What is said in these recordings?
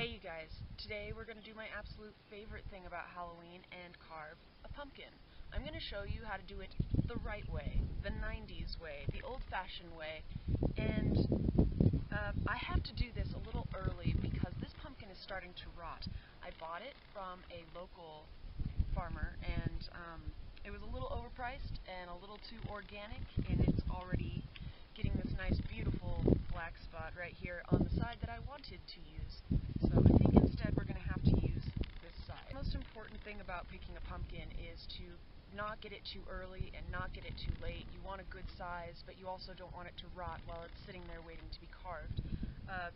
Hey you guys, today we're going to do my absolute favorite thing about Halloween and carve a pumpkin. I'm going to show you how to do it the right way, the 90s way, the old-fashioned way, and I have to do this a little early because this pumpkin is starting to rot. I bought it from a local farmer and it was a little overpriced and a little too organic, and it's already getting this nice beautiful black spot right here on the side that I wanted to use. So I think instead we're going to have to use this side. The most important thing about picking a pumpkin is to not get it too early and not get it too late. You want a good size, but you also don't want it to rot while it's sitting there waiting to be carved.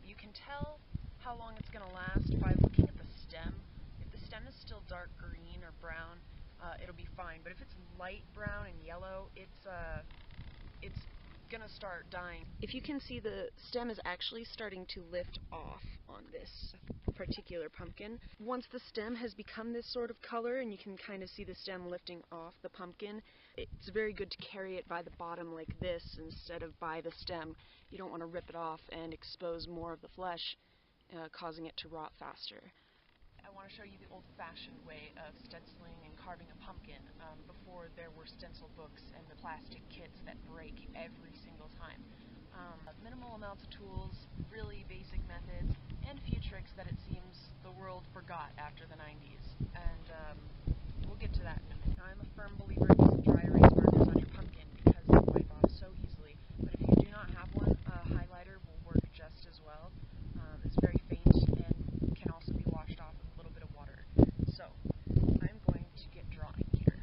You can tell how long it's going to last by looking at the stem. If the stem is still dark green or brown, it'll be fine. But if it's light brown and yellow, it's gonna start dying. If you can see, the stem is actually starting to lift off on this particular pumpkin. Once the stem has become this sort of color and you can kind of see the stem lifting off the pumpkin, it's very good to carry it by the bottom like this instead of by the stem. You don't want to rip it off and expose more of the flesh, causing it to rot faster. I want to show you the old-fashioned way of stenciling and carving a pumpkin before there were stencil books and the plastic kits that break every single time. Minimal amounts of tools, really basic methods, and a few tricks that it seems the world forgot after the 90s. And we'll get to that in a minute. Now, I'm a firm believer in using dry erase markers on your pumpkin because they wipe off so easily. But if you do not have one, a highlighter will work just as well. It's very faint and can also be washed off with a little bit of water. So, I'm going to get drawing here.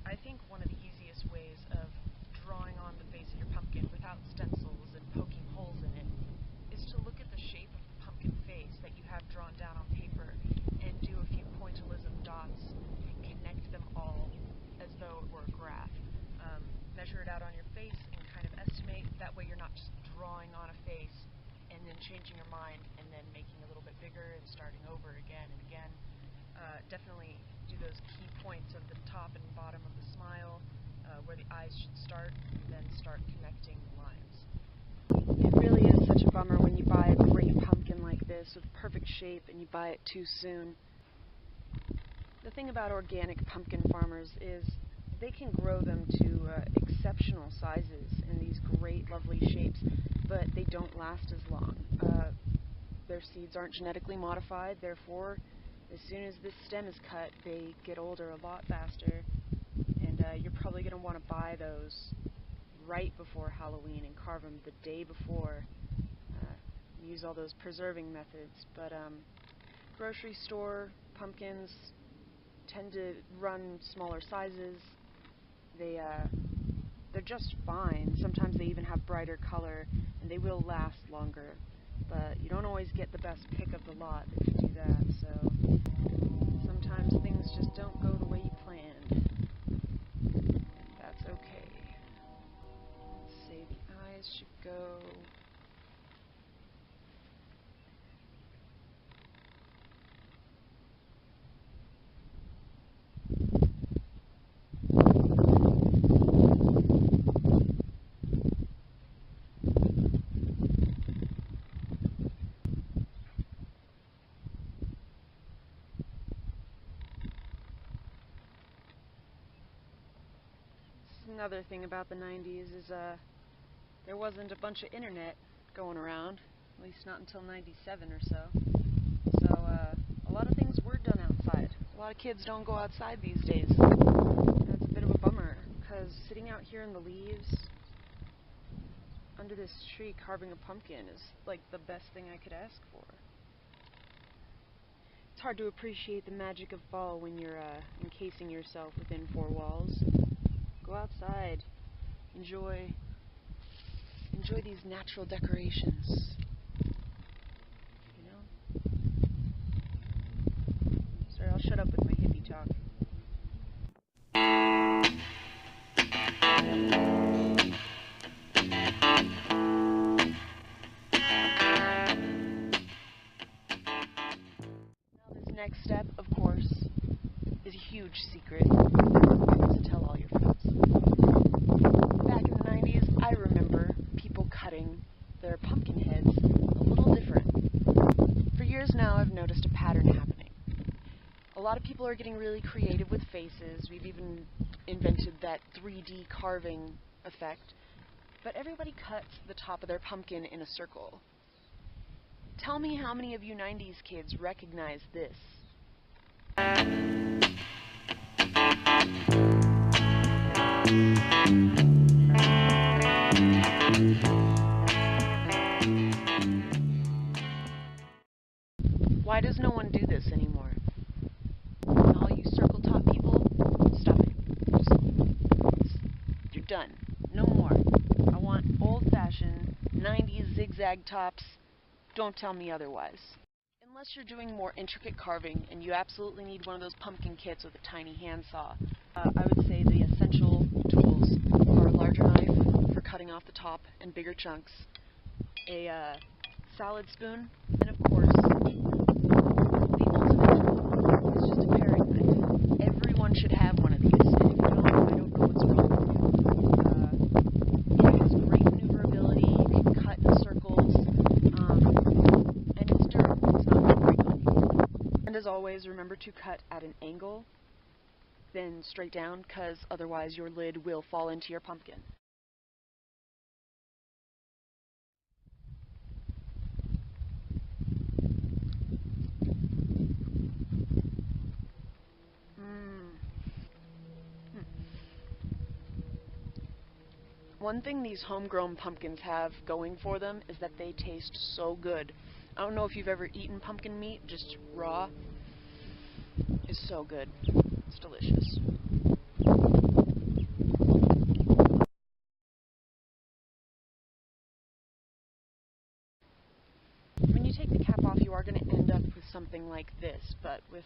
I think one of the easiest ways of drawing on the face of your pumpkin without stencils and poking holes in it is to look at the shape of the pumpkin face that you have drawn down on paper and do a few pointillism dots and connect them all as though it were a graph. Measure it out on your face and kind of estimate. That way you're not just drawing on a face and then changing your mind and then making it a little bit bigger and starting over again and again. Definitely do those key points of the top and bottom of the smile, where the eyes should start, and then start connecting the lines. It really is such a bummer when you buy a great pumpkin like this with perfect shape and you buy it too soon. The thing about organic pumpkin farmers is they can grow them to exceptional sizes in these great, lovely shapes, but they don't last as long. Their seeds aren't genetically modified, therefore, as soon as this stem is cut, they get older a lot faster, and you're probably going to want to buy those right before Halloween and carve them the day before. Use all those preserving methods, but grocery store pumpkins tend to run smaller sizes. They're just fine. Sometimes they even have brighter color, and they will last longer. But you don't always get the best pick of the lot if you do that, so sometimes things just don't go the way you planned. And that's okay. Let's say the eyes should go. Another thing about the 90s is there wasn't a bunch of internet going around, at least not until 97 or so. So a lot of things were done outside. A lot of kids don't go outside these days. That's a bit of a bummer, because sitting out here in the leaves under this tree carving a pumpkin is like the best thing I could ask for. It's hard to appreciate the magic of fall when you're encasing yourself within four walls. Go outside, enjoy these natural decorations, you know? Sorry, I'll shut up with my hippie talk. Now this next step, of course, is a huge secret, so tell all your friends. Back in the 90s, I remember people cutting their pumpkin heads a little different. lot of people are getting really creative with faces. We've even invented that 3D carving effect. But everybody cuts the top of their pumpkin in a circle. Tell me how many of you 90s kids recognize this? Why does no one do this anymore? All you circle top people, stop it. You're done. No more. I want old-fashioned 90s zigzag tops. Don't tell me otherwise. Unless you're doing more intricate carving and you absolutely need one of those pumpkin kits with a tiny handsaw, I would say the essential tools are a larger knife for cutting off the top and bigger chunks, a salad spoon, and of course, the ultimate is just a paring knife. Everyone should have one of these, and if you don't, I don't know what's wrong with you. It has great maneuverability, you can cut in circles, and it's durable, it's not breakable. And as always, remember to cut at an angle, then straight down, because otherwise your lid will fall into your pumpkin. One thing these homegrown pumpkins have going for them is that they taste so good. I don't know if you've ever eaten pumpkin meat, just raw. It's so good. It's delicious. When you take the cap off, you are going to end up with something like this, but with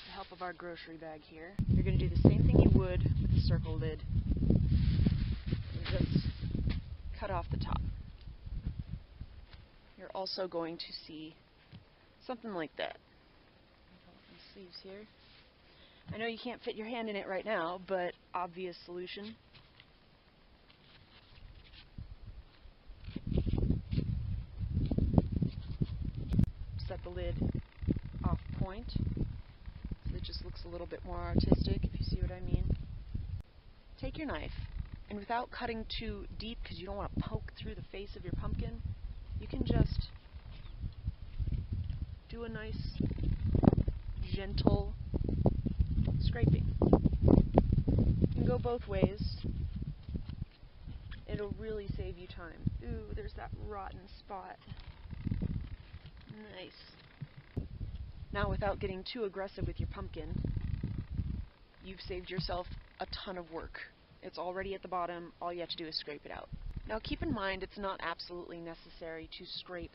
the help of our grocery bag here, you're going to do the same thing you would with the circle lid. Just cut off the top. You're also going to see something like that. Sleeves here. I know you can't fit your hand in it right now, but obvious solution. Set the lid off point, so it just looks a little bit more artistic, if you see what I mean. Take your knife, and without cutting too deep, because you don't want to poke through the face of your pumpkin, you can just do a nice, gentle scraping. You can go both ways. It'll really save you time. Ooh, there's that rotten spot. Nice. Now, without getting too aggressive with your pumpkin, you've saved yourself a ton of work. It's already at the bottom. All you have to do is scrape it out. Now, keep in mind it's not absolutely necessary to scrape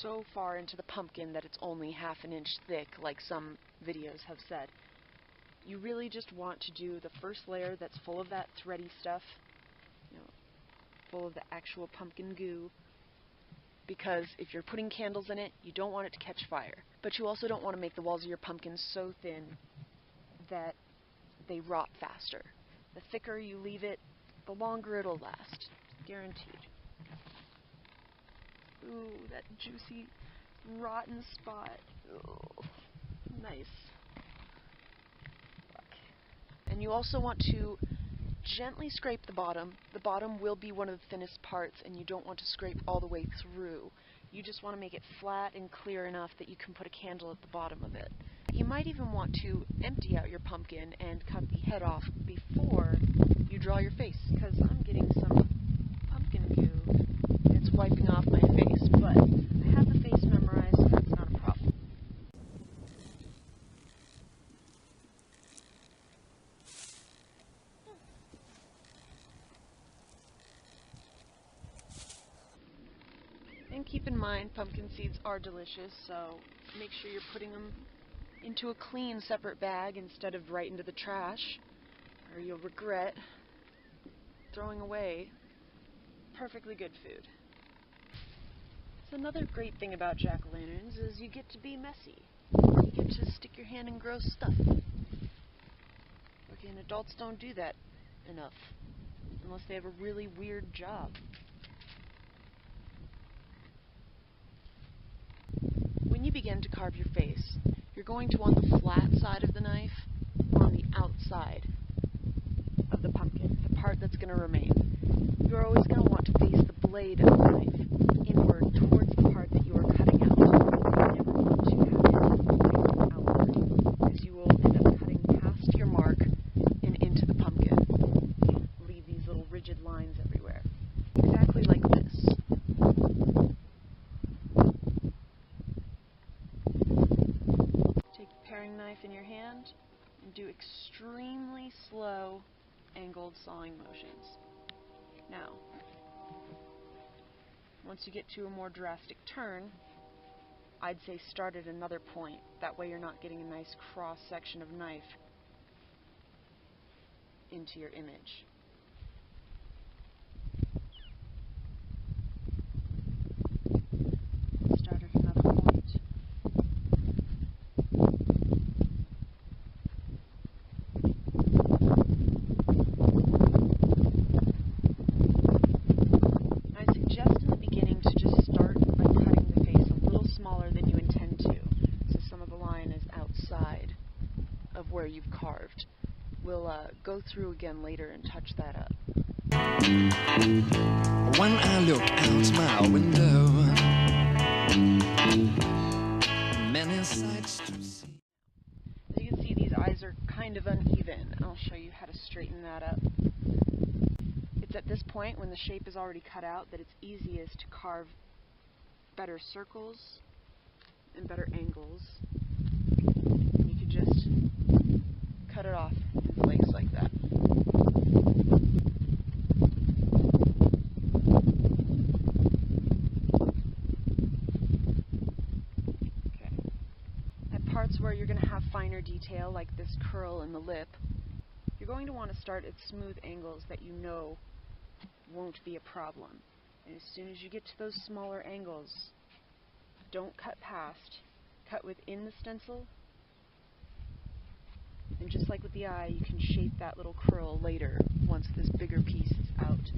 so far into the pumpkin that it's only half an inch thick, like some videos have said. You really just want to do the first layer that's full of that thready stuff, full of the actual pumpkin goo, because if you're putting candles in it, you don't want it to catch fire. But you also don't want to make the walls of your pumpkin so thin that they rot faster. The thicker you leave it, the longer it'll last. Guaranteed. Ooh, that juicy, rotten spot. Ooh, nice. And you also want to gently scrape the bottom. The bottom will be one of the thinnest parts, and you don't want to scrape all the way through. You just want to make it flat and clear enough that you can put a candle at the bottom of it. You might even want to empty out your pumpkin and cut the head off before you draw your face, because I'm getting some pumpkin goo and it's wiping off my face, but I have the face memorized, so that's not a problem. And keep in mind, pumpkin seeds are delicious, so make sure you're putting them into a clean, separate bag instead of right into the trash, or you'll regret throwing away perfectly good food. So another great thing about jack-o'-lanterns is you get to be messy. You get to stick your hand in gross stuff. Okay, and adults don't do that enough, unless they have a really weird job. When you begin to carve your face, you're going to want the flat side of the knife on the outside of the pumpkin, the part that's going to remain. You're always going to want to face the blade of the knife inward towards the part that you are cutting out. You never want to have it outward, because you will end up cutting past your mark and into the pumpkin. Leave these little rigid lines everywhere. Exactly like this. Take the paring knife in your hand and do extremely slow angled sawing motions. Now, once you get to a more drastic turn, I'd say start at another point. That way you're not getting a nice cross section of knife into your image. Start at another point. I suggest in the beginning to just start by cutting the face a little smaller than you intend to, so some of the line is outside of where you've carved. We'll go through again later and touch that up. When I look out my window, many sights to see. As you can see, these eyes are kind of uneven. I'll show you how to straighten that up. It's at this point, when the shape is already cut out, that it's easiest to carve better circles and better angles. And you can just cut it off in flakes like that. Okay. At parts where you're going to have finer detail, like this curl in the lip, you're going to want to start at smooth angles that you know won't be a problem. And as soon as you get to those smaller angles, don't cut past, cut within the stencil. And just like with the eye, you can shape that little curl later once this bigger piece is out.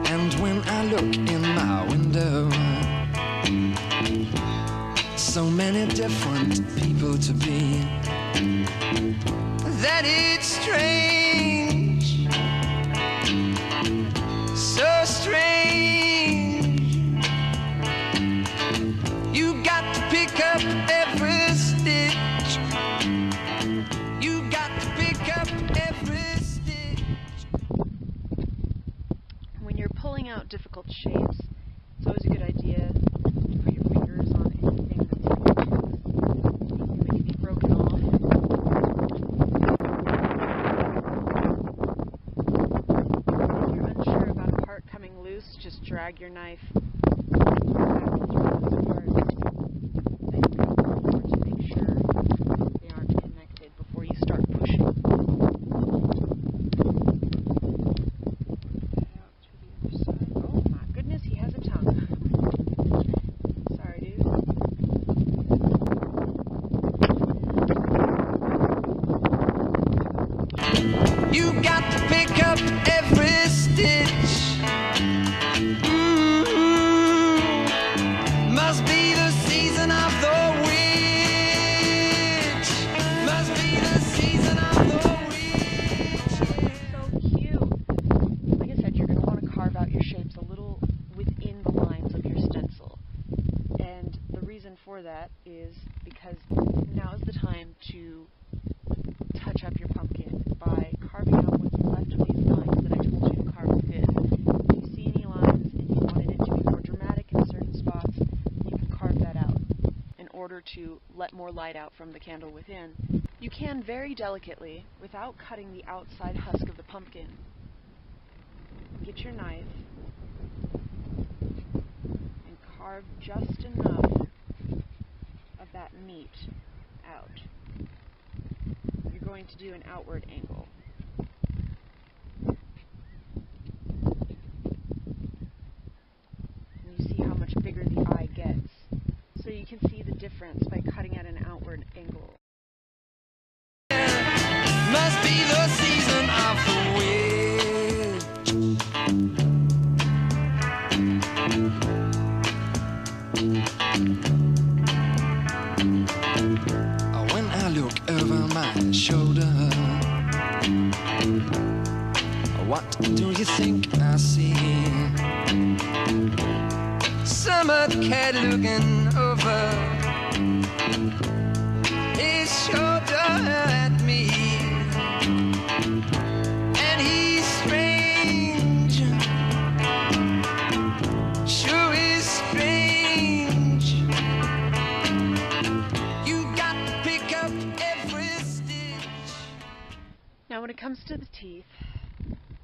And when I look in my window, so many different people to be, that it's strange, so strange. You got to pick up every stitch. You got to pick up every stitch. When you're pulling out difficult shapes, it's always a good idea to put your fingers on anything that's maybe broken off. If you're unsure about a part coming loose, just drag your knife back through those parts. To make sure they aren't connected before you start pushing. Oh my goodness, he has a tongue. Sorry, dude. You got to pick up every stitch. Must be the season of the witch. Must be the season of the witch. So cute. Like I said, you're going to want to carve out your shapes a little within the lines of your stencil. And the reason for that is because now is the time to touch up your pumpkin by carving out what's left of these lines that I told you to carve within. If you see any lines and you wanted it to be more dramatic in certain spots, you can carve that out in order to let more light out from the candle within. You can very delicately, without cutting the outside husk of the pumpkin, get your knife and carve just enough of that meat out. You're going to do an outward angle. And you see how much bigger the eye gets. So you can see the difference by cutting at an outward angle. Must be the season of the witch. When I look over my shoulder, what do you think I see? Summer cat looking over his shoulder at me, and he's strange, sure is strange. You got to pick up every stitch. Now when it comes to the teeth,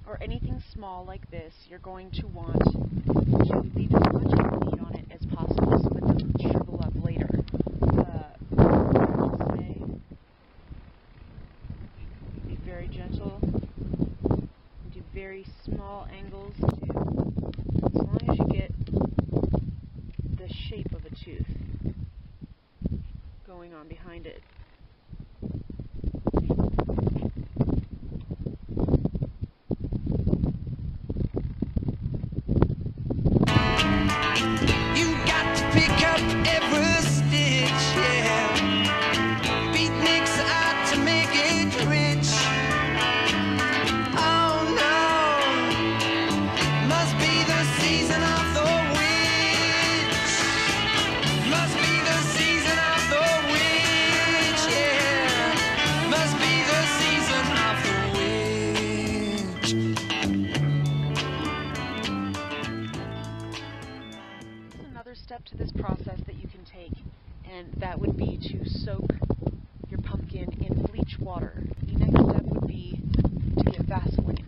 or anything small like this, you're going to want to leave as much meat on it as possible so it doesn't shrivel up later. Be very gentle, do very small angles too, as long as you get the shape of a tooth going on behind it. Step to this process that you can take, and that would be to soak your pumpkin in bleach water. The next step would be to get Vaseline.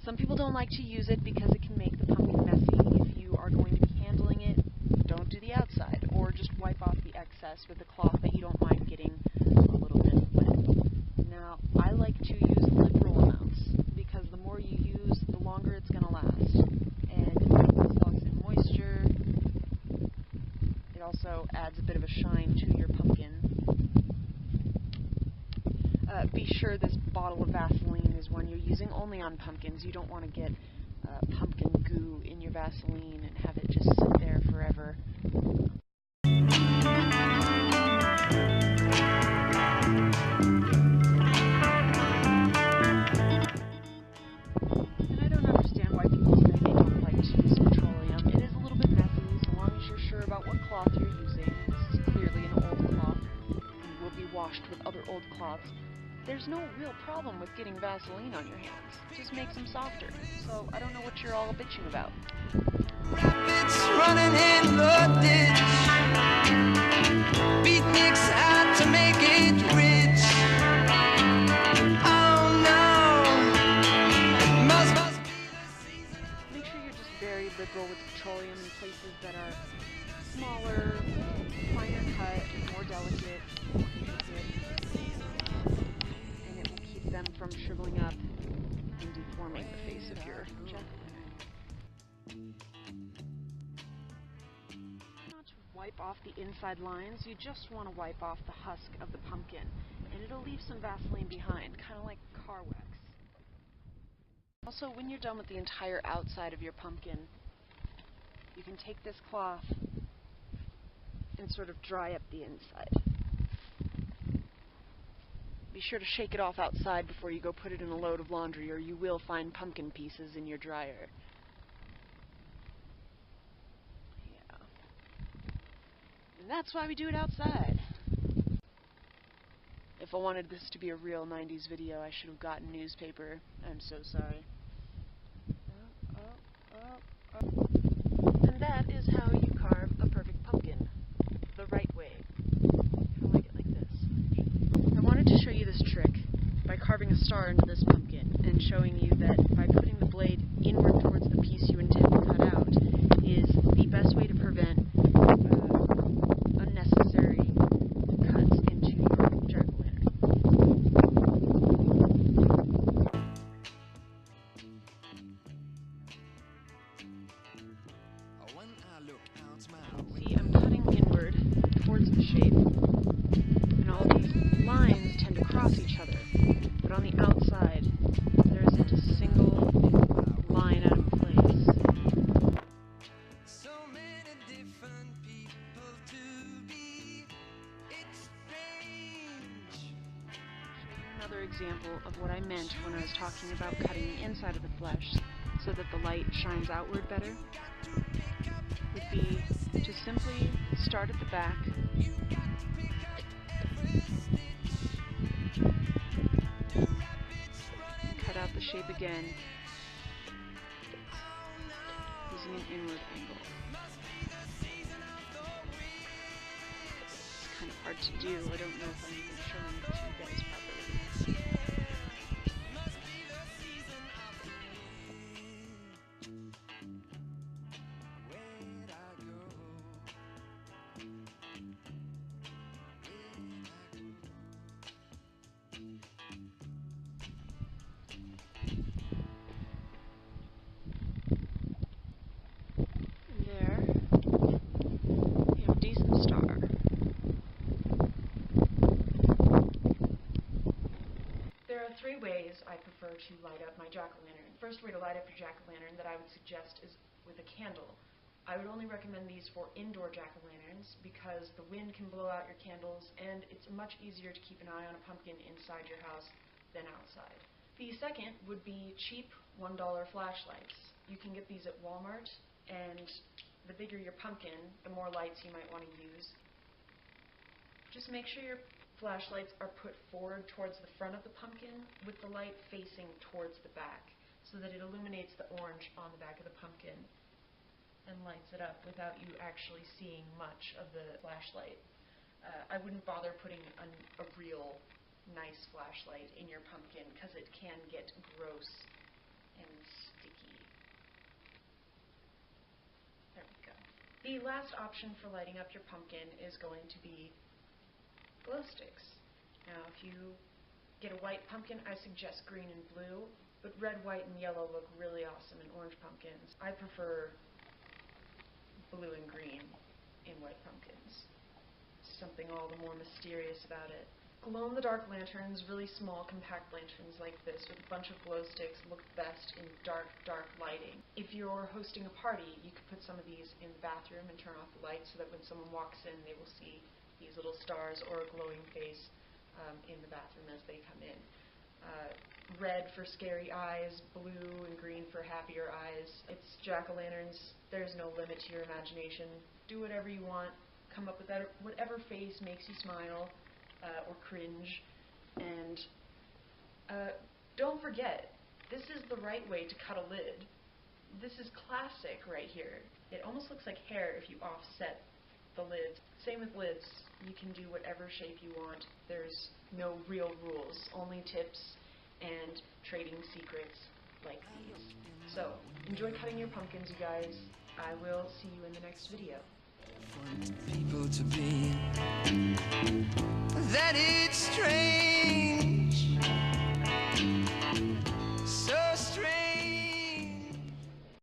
Some people don't like to use it because it can make the pumpkin messy. If you are going to be handling it, don't do the outside, or just wipe off the excess with a cloth that you don't mind getting a little bit wet. Now, I like to use liberal amounts because the more you use, the longer it's going to last. And it locks in moisture. It also adds a bit of a shine to your pumpkin. Be sure this bottle of Vaseline is one you're using only on pumpkins. You don't want to get pumpkin goo in your Vaseline and have it just sit there forever. And I don't understand why people say they don't like to use petroleum. It is a little bit messy, so long as you're sure about what cloth you're using. This is clearly an old cloth and will be washed with other old cloths. There's no real problem with getting Vaseline on your hands. It just makes them softer. So I don't know what you're all bitching about. Rabbits running in the ditch. Beatniks out to make it rich. Oh no, must be the season. Make sure you're just very liberal with petroleum in places that are smaller, finer cut, more delicate, more intricate. Them from shriveling up and deforming the face of your jack-o'-lantern. Not to wipe off the inside lines, you just want to wipe off the husk of the pumpkin, and it'll leave some Vaseline behind, kind of like car wax. Also, when you're done with the entire outside of your pumpkin, you can take this cloth and sort of dry up the inside. Be sure to shake it off outside before you go put it in a load of laundry, or you will find pumpkin pieces in your dryer. Yeah. And that's why we do it outside. If I wanted this to be a real 90s video, I should have gotten newspaper. I'm so sorry. And that is how you carve a perfect pumpkin. The right way. Kind of like it like this. I wanted to show you this trick by carving a star into this pumpkin and showing you that by putting the blade inward towards the piece you intend to cut out is the best way to prevent unnecessary cuts into your jack-o'-lantern. See, I'm cutting inward towards the shape, and all these lines tend to cross each other, but on the outside there isn't a single line out of place. example of what I meant when I was talking about cutting the inside of the flesh so that the light shines outward better would be to simply start at the back, cut out the shape again using an inward angle. It's kind of hard to do. I don't know if I'm even showing it to you guys properly. There, you have a decent star. There are three ways I prefer to light up my jack-o'-lantern. The first way to light up your jack-o'-lantern that I would suggest is with a candle. I would only recommend these for indoor jack-o'-lanterns because the wind can blow out your candles and it's much easier to keep an eye on a pumpkin inside your house than outside. The second would be cheap $1 flashlights. You can get these at Walmart, and the bigger your pumpkin, the more lights you might want to use. Just make sure your flashlights are put forward towards the front of the pumpkin with the light facing towards the back so that it illuminates the orange on the back of the pumpkin and lights it up without you actually seeing much of the flashlight. I wouldn't bother putting a real nice flashlight in your pumpkin because it can get gross and sticky. There we go. The last option for lighting up your pumpkin is going to be glow sticks. Now, if you get a white pumpkin, I suggest green and blue, but red, white, and yellow look really awesome in orange pumpkins. I prefer blue and green in white pumpkins. Something all the more mysterious about it. Glow-in-the-dark lanterns, really small, compact lanterns like this with a bunch of glow sticks, look best in dark, dark lighting. If you're hosting a party, you could put some of these in the bathroom and turn off the lights so that when someone walks in, they will see these little stars or a glowing face in the bathroom as they come in. Red for scary eyes, blue and green for happier eyes. It's jack-o'-lanterns. There's no limit to your imagination. Do whatever you want. Come up with whatever face makes you smile or cringe. And don't forget, this is the right way to cut a lid. This is classic right here. It almost looks like hair if you offset the lids. Same with lids. You can do whatever shape you want. There's no real rules, only tips and trading secrets like these. So, enjoy cutting your pumpkins, you guys. I will see you in the next video. People to be that it's strange.